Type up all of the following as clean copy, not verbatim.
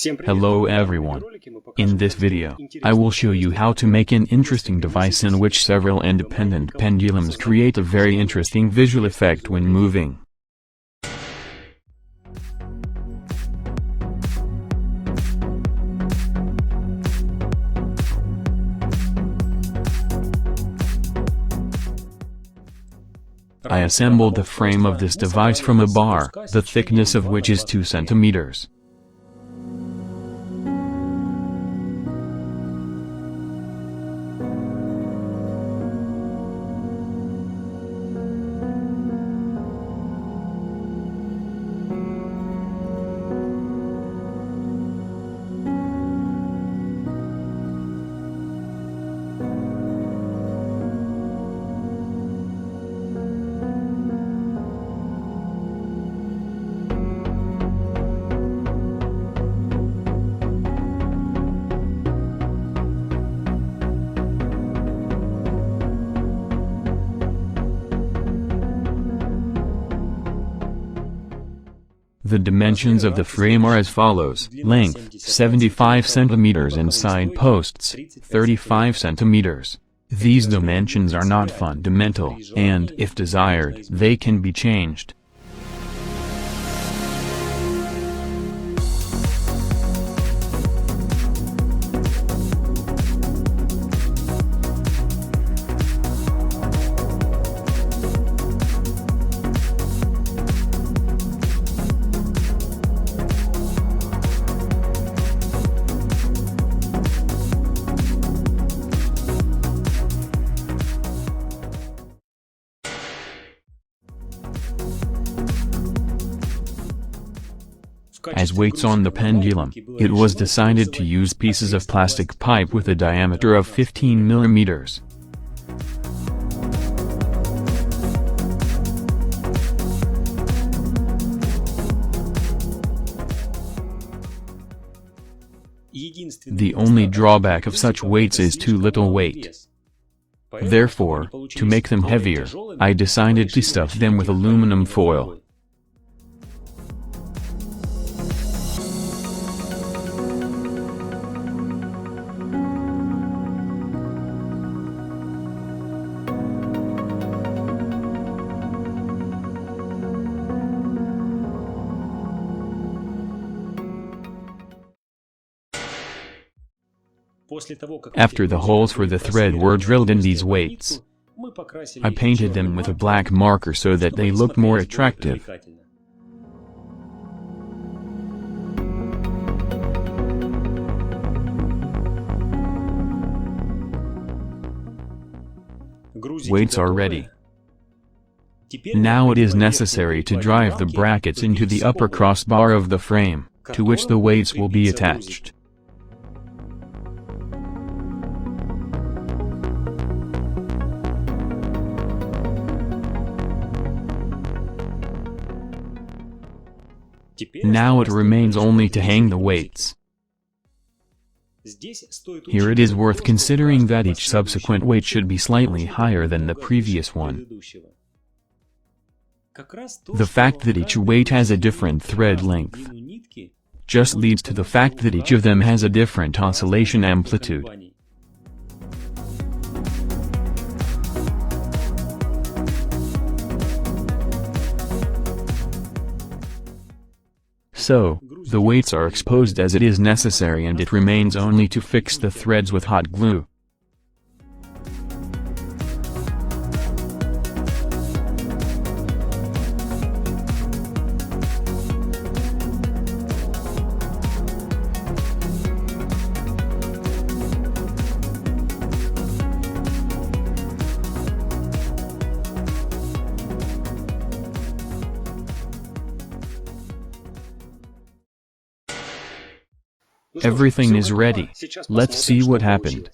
Hello everyone. In this video, I will show you how to make an interesting device in which several independent pendulums create a very interesting visual effect when moving. I assembled the frame of this device from a bar, the thickness of which is 2 centimeters. The dimensions of the frame are as follows: length 75 centimeters and side posts 35 centimeters. These dimensions are not fundamental, and if desired, they can be changed. As weights on the pendulum, it was decided to use pieces of plastic pipe with a diameter of 15 millimeters. The only drawback of such weights is too little weight. Therefore, to make them heavier, I decided to stuff them with aluminum foil. After the holes for the thread were drilled in these weights, I painted them with a black marker so that they looked more attractive. Weights are ready. Now it is necessary to drive the brackets into the upper crossbar of the frame, to which the weights will be attached. Now it remains only to hang the weights. Here it is worth considering that each subsequent weight should be slightly higher than the previous one. The fact that each weight has a different thread length just leads to the fact that each of them has a different oscillation amplitude. So, the weights are exposed as it is necessary and it remains only to fix the threads with hot glue. Everything is ready. Let's see what happened.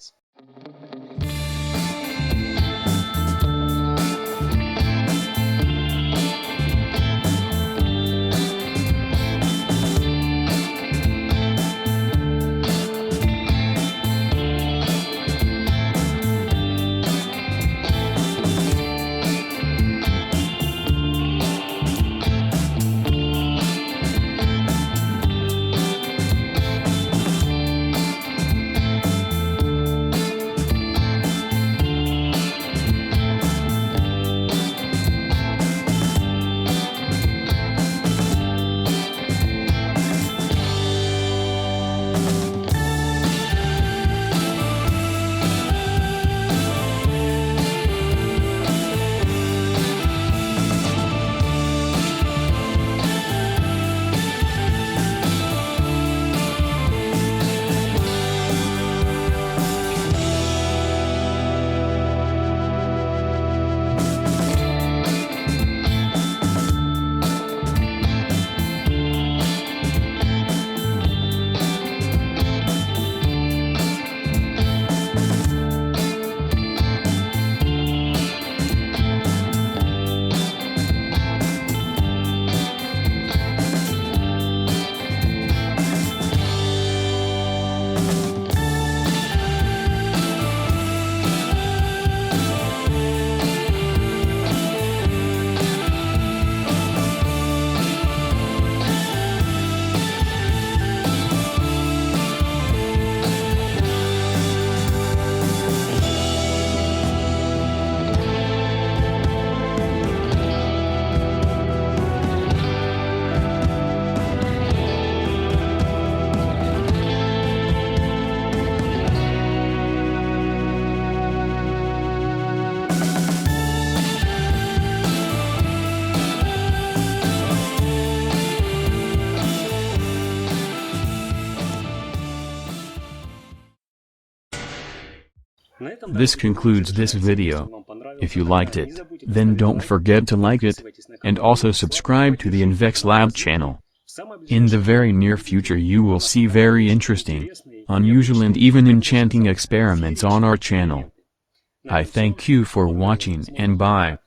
This concludes this video. If you liked it, then don't forget to like it, and also subscribe to the Invex Lab channel. In the very near future you will see very interesting, unusual and even enchanting experiments on our channel. I thank you for watching and bye.